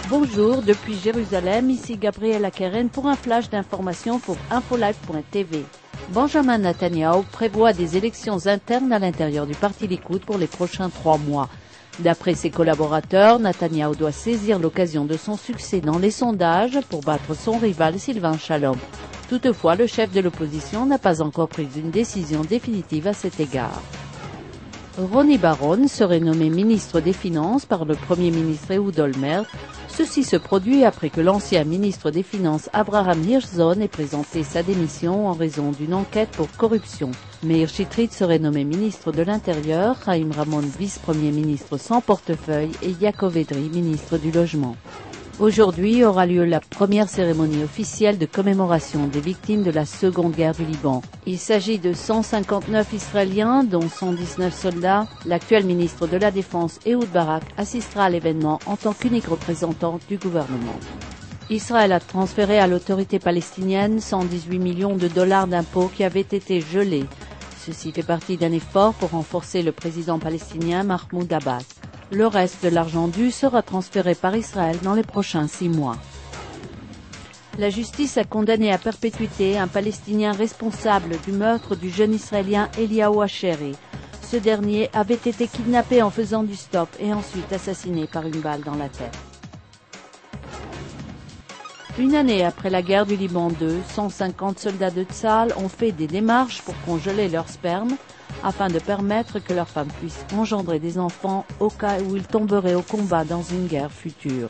Bonjour, depuis Jérusalem, ici Gabriela Keren pour un flash d'information pour infolive.tv. Benjamin Netanyahu prévoit des élections internes à l'intérieur du parti Likoud pour les prochains 3 mois. D'après ses collaborateurs, Netanyahu doit saisir l'occasion de son succès dans les sondages pour battre son rival Sylvain Shalom. Toutefois, le chef de l'opposition n'a pas encore pris une décision définitive à cet égard. Roni Bar-On serait nommé ministre des Finances par le Premier ministre Ehud Olmert. Ceci se produit après que l'ancien ministre des Finances Abraham Hirschzon ait présenté sa démission en raison d'une enquête pour corruption. Meir Shitrit serait nommé ministre de l'Intérieur, Chaim Ramon vice-premier ministre sans portefeuille et Yaakov Edry ministre du Logement. Aujourd'hui aura lieu la première cérémonie officielle de commémoration des victimes de la Seconde Guerre du Liban. Il s'agit de 159 Israéliens, dont 119 soldats. L'actuel ministre de la Défense, Ehud Barak, assistera à l'événement en tant qu'unique représentant du gouvernement. Israël a transféré à l'autorité palestinienne 118 millions de dollars d'impôts qui avaient été gelés. Ceci fait partie d'un effort pour renforcer le président palestinien Mahmoud Abbas. Le reste de l'argent dû sera transféré par Israël dans les prochains 6 mois. La justice a condamné à perpétuité un Palestinien responsable du meurtre du jeune Israélien Eliaou Hacheri. Ce dernier avait été kidnappé en faisant du stop et ensuite assassiné par une balle dans la tête. Une année après la guerre du Liban 2, 150 soldats de Tzahal ont fait des démarches pour congeler leur sperme afin de permettre que leurs femmes puissent engendrer des enfants au cas où ils tomberaient au combat dans une guerre future.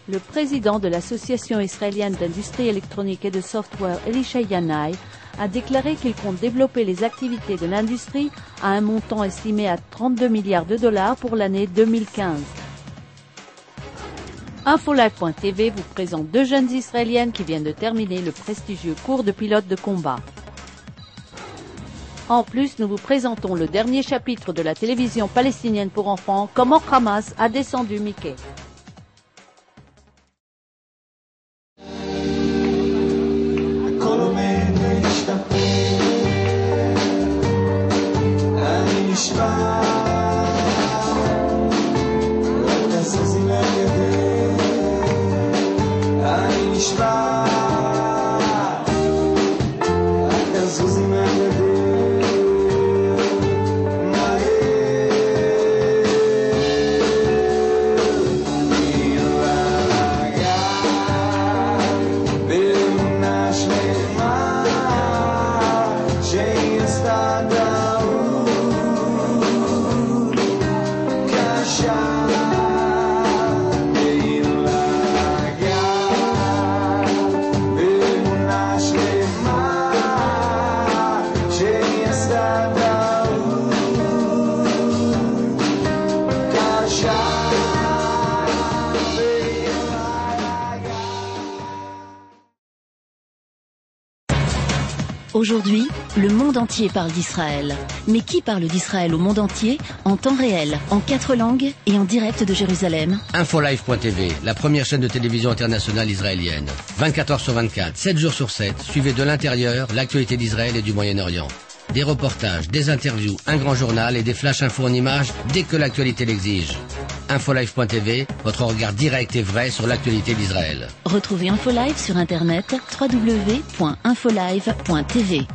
Le président de l'Association israélienne d'industrie électronique et de software, Elisha Yanai, a déclaré qu'il compte développer les activités de l'industrie à un montant estimé à 32 milliards de dollars pour l'année 2015. Infolive.tv vous présente 2 jeunes israéliennes qui viennent de terminer le prestigieux cours de pilote de combat. En plus, nous vous présentons le dernier chapitre de la télévision palestinienne pour enfants, comment Hamas a descendu Mickey. Aujourd'hui, le monde entier parle d'Israël. Mais qui parle d'Israël au monde entier, en temps réel, en 4 langues et en direct de Jérusalem? Infolive.tv, la première chaîne de télévision internationale israélienne. 24 heures sur 24, 7 jours sur 7, suivez de l'intérieur l'actualité d'Israël et du Moyen-Orient. Des reportages, des interviews, un grand journal et des flash infos en images dès que l'actualité l'exige. Infolive.tv, votre regard direct et vrai sur l'actualité d'Israël. Retrouvez Infolive sur internet www.infolive.tv.